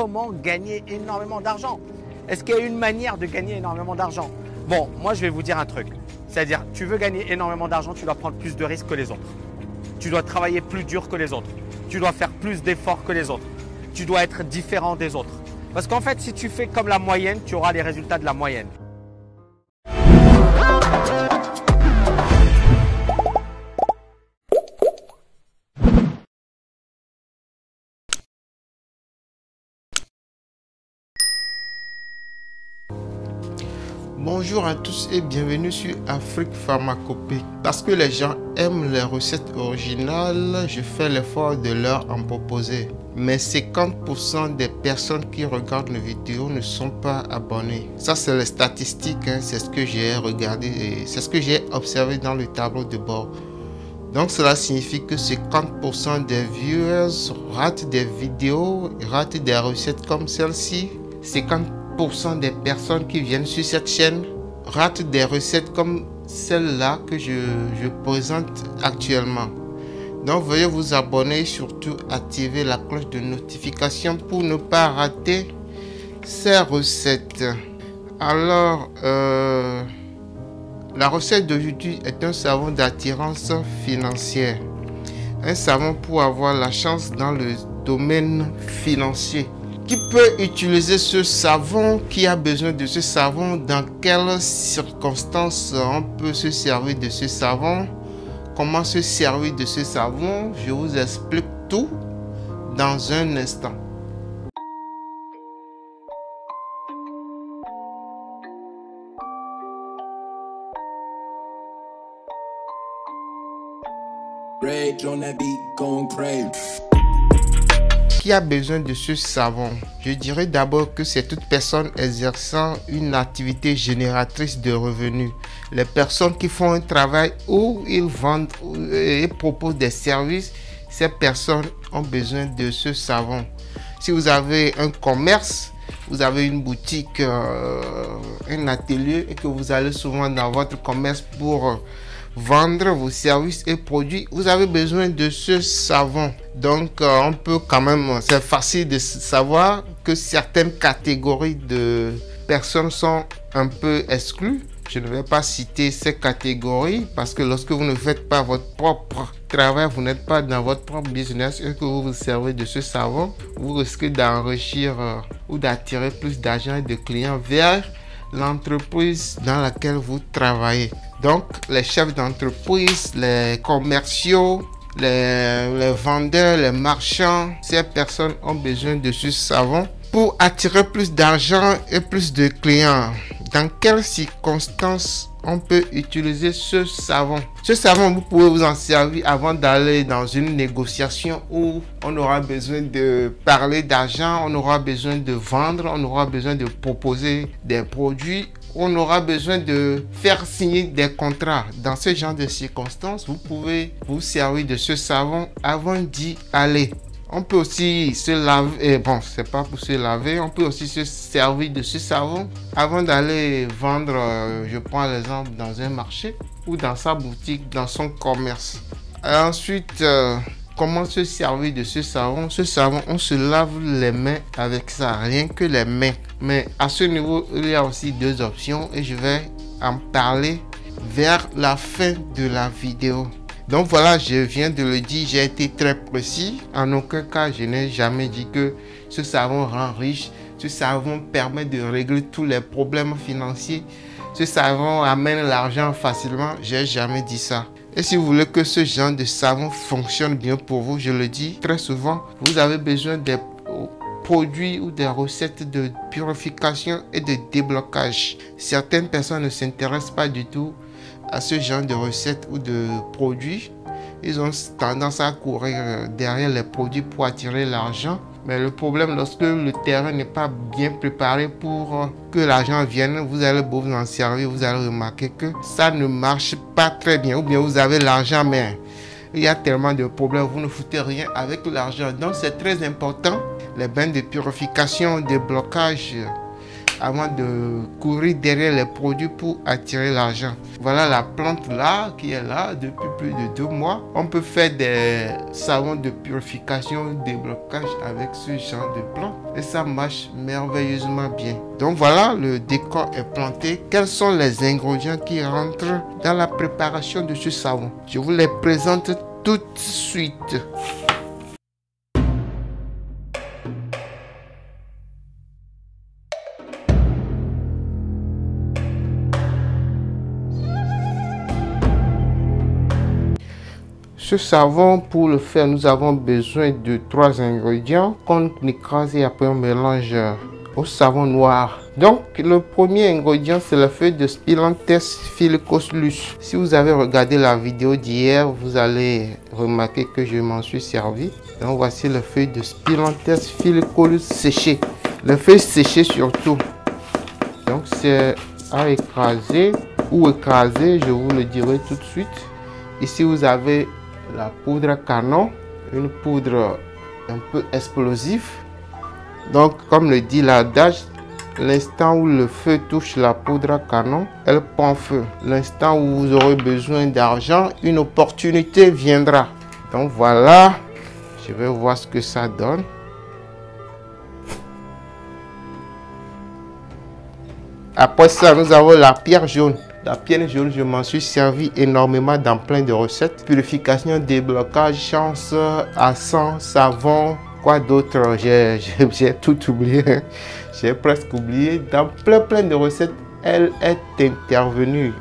comment gagner énormément d'argent. Est-ce qu'il y a une manière de gagner énormément d'argent? Bon, moi je vais vous dire un truc. C'est-à-dire, tu veux gagner énormément d'argent, tu dois prendre plus de risques que les autres. Tu dois travailler plus dur que les autres. Tu dois faire plus d'efforts que les autres. Tu dois être différent des autres. Parce qu'en fait, si tu fais comme la moyenne, tu auras les résultats de la moyenne. Bonjour à tous et bienvenue sur Afrique Pharmacopée. Parce que les gens aiment les recettes originales, je fais l'effort de leur en proposer. Mais 50% des personnes qui regardent les vidéos ne sont pas abonnées. Ça, c'est les statistiques, hein, c'est ce que j'ai regardé et c'est ce que j'ai observé dans le tableau de bord. Donc cela signifie que 50% des viewers ratent des vidéos, ratent des recettes comme celle-ci. 50% des personnes qui viennent sur cette chaîne ratent des recettes comme celle-là que je présente actuellement. Donc veuillez vous abonner et surtout activer la cloche de notification pour ne pas rater ces recettes. Alors, la recette d'aujourd'hui est un savon d'attirance financière. Un savon pour avoir la chance dans le domaine financier. Qui peut utiliser ce savon? Qui a besoin de ce savon? Dans quelles circonstances on peut se servir de ce savon? Comment se servir de ce savon? Je vous explique tout dans un instant. Qui a besoin de ce savon? Je dirais d'abord que c'est toute personne exerçant une activité génératrice de revenus. Les personnes qui font un travail où ils vendent et proposent des services, ces personnes ont besoin de ce savon. Si vous avez un commerce, vous avez une boutique, un atelier et que vous allez souvent dans votre commerce pour vendre vos services et produits, vous avez besoin de ce savon. Donc on peut quand même, c'est facile de savoir que certaines catégories de personnes sont un peu exclues. Je ne vais pas citer ces catégories parce que lorsque vous ne faites pas votre propre travail, vous n'êtes pas dans votre propre business et que vous vous servez de ce savon, vous risquez d'enrichir ou d'attirer plus d'argent et de clients vers l'entreprise dans laquelle vous travaillez. Donc, les chefs d'entreprise, les commerciaux, les vendeurs, les marchands, ces personnes ont besoin de ce savon pour attirer plus d'argent et plus de clients. Dans quelles circonstances on peut utiliser ce savon? Ce savon, vous pouvez vous en servir avant d'aller dans une négociation où on aura besoin de parler d'argent, on aura besoin de vendre, on aura besoin de proposer des produits, on aura besoin de faire signer des contrats. Dans ce genre de circonstances, vous pouvez vous servir de ce savon avant d'y aller. On peut aussi se laver, bon, c'est pas pour se laver, on peut aussi se servir de ce savon avant d'aller vendre, je prends l'exemple, dans un marché ou dans sa boutique, dans son commerce. Et ensuite, comment se servir de ce savon? Ce savon, on se lave les mains avec ça, rien que les mains. Mais à ce niveau, il y a aussi deux options et je vais en parler vers la fin de la vidéo. Donc voilà, je viens de le dire, j'ai été très précis. En aucun cas, je n'ai jamais dit que ce savon rend riche. Ce savon permet de régler tous les problèmes financiers. Ce savon amène l'argent facilement. J'ai jamais dit ça. Et si vous voulez que ce genre de savon fonctionne bien pour vous, je le dis très souvent, vous avez besoin des produits ou des recettes de purification et de déblocage. Certaines personnes ne s'intéressent pas du tout à ce genre de recettes ou de produits. Ils ont tendance à courir derrière les produits pour attirer l'argent. Mais le problème, lorsque le terrain n'est pas bien préparé pour que l'argent vienne, vous allez beau vous en servir, vous allez remarquer que ça ne marche pas très bien. Ou bien vous avez l'argent, mais il y a tellement de problèmes, vous ne foutez rien avec l'argent. Donc c'est très important. Les bains de purification, de blocage, avant de courir derrière les produits pour attirer l'argent. Voilà la plante là qui est là depuis plus de 2 mois. On peut faire des savons de purification, déblocage avec ce genre de plante et ça marche merveilleusement bien. Donc voilà, le décor est planté. Quels sont les ingrédients qui rentrent dans la préparation de ce savon? Je vous les présente tout de suite. Ce savon, pour le faire, nous avons besoin de 3 ingrédients qu'on écrase et après on mélange au savon noir. Donc, le premier ingrédient, c'est la feuille de Spilanthes filicauslus. Si vous avez regardé la vidéo d'hier, vous allez remarquer que je m'en suis servi. Donc, voici la feuille de Spilanthes filicauslus séchée. Les feuilles séchées surtout. Donc, c'est à écraser ou écraser, je vous le dirai tout de suite. Ici, vous avez la poudre canon, une poudre un peu explosive. Donc, comme le dit l'adage, l'instant où le feu touche la poudre à canon, elle prend feu. L'instant où vous aurez besoin d'argent, une opportunité viendra. Donc voilà, je vais voir ce que ça donne. Après ça, nous avons la pierre jaune. La pierre jaune, je m'en suis servi énormément dans plein de recettes. Purification, déblocage, chance, encens, savon, quoi d'autre? J'ai tout oublié. J'ai presque oublié. Dans plein de recettes, elle est intervenue.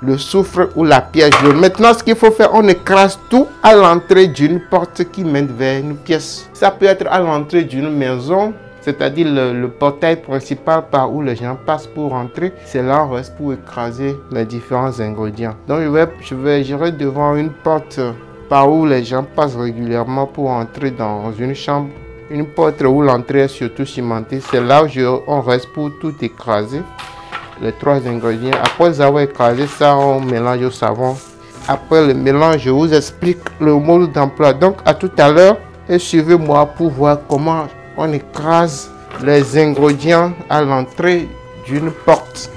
Le soufre ou la pierre jaune. Maintenant, ce qu'il faut faire, on écrase tout à l'entrée d'une porte qui mène vers une pièce. Ça peut être à l'entrée d'une maison, c'est-à-dire le portail principal par où les gens passent pour entrer. C'est là on reste pour écraser les différents ingrédients. Donc j'irai devant une porte par où les gens passent régulièrement pour entrer dans une chambre. Une porte où l'entrée est surtout cimentée. C'est là où on reste pour tout écraser. Les 3 ingrédients. Après avoir écrasé ça, on mélange au savon. Après le mélange, je vous explique le mode d'emploi. Donc à tout à l'heure et suivez-moi pour voir comment on écrase les ingrédients à l'entrée d'une porte.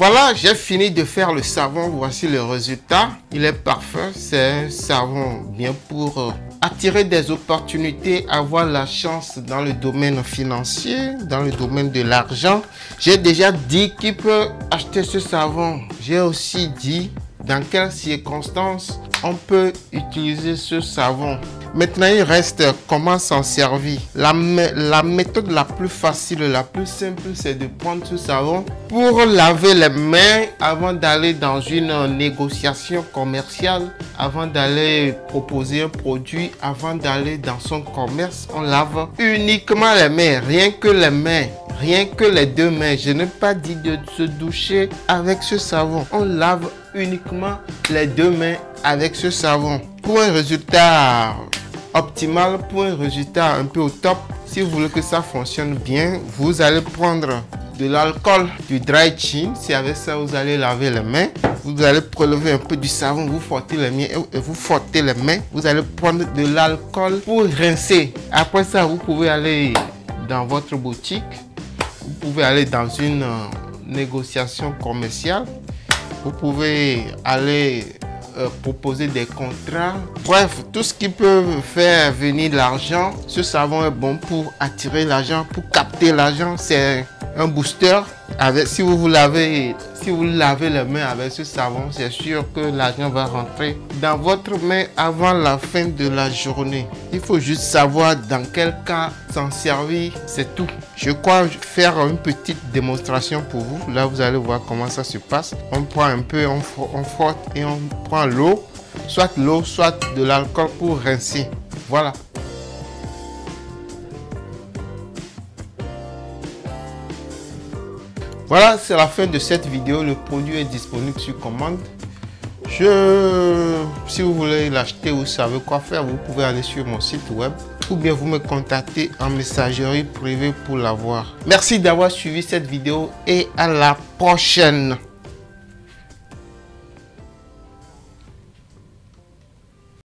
Voilà, j'ai fini de faire le savon. Voici le résultat. Il est parfait. C'est un savon bien pour attirer des opportunités, avoir la chance dans le domaine financier, dans le domaine de l'argent. J'ai déjà dit qui peut acheter ce savon. J'ai aussi dit dans quelles circonstances on peut utiliser ce savon. Maintenant, il reste comment s'en servir. La méthode la plus facile, la plus simple, c'est de prendre ce savon pour laver les mains avant d'aller dans une négociation commerciale, avant d'aller proposer un produit, avant d'aller dans son commerce. On lave uniquement les mains, rien que les mains. Rien que les deux mains. Je n'ai pas dit de se doucher avec ce savon. On lave uniquement les deux mains avec ce savon. Pour un résultat optimal, pour un résultat un peu au top, si vous voulez que ça fonctionne bien, vous allez prendre de l'alcool, du dry chin. C'est avec ça vous allez laver les mains. Vous allez prélever un peu du savon, vous frottez les mains et vous frottez les mains. Vous allez prendre de l'alcool pour rincer. Après ça, vous pouvez aller dans votre boutique. Vous pouvez aller dans une négociation commerciale. Vous pouvez aller proposer des contrats. Bref, tout ce qui peut faire venir l'argent. Ce savon est bon pour attirer l'argent, pour capter l'argent. C'est un booster. Si vous lavez les mains avec ce savon, c'est sûr que l'argent va rentrer dans votre main avant la fin de la journée. Il faut juste savoir dans quel cas s'en servir, c'est tout. Je crois faire une petite démonstration pour vous. Là, vous allez voir comment ça se passe. On prend un peu, on frotte et on prend l'eau, soit de l'alcool pour rincer. Voilà. Voilà, c'est la fin de cette vidéo. Le produit est disponible sur commande. Si vous voulez l'acheter, vous savez quoi faire, vous pouvez aller sur mon site web ou bien vous me contacter en messagerie privée pour l'avoir. Merci d'avoir suivi cette vidéo et à la prochaine.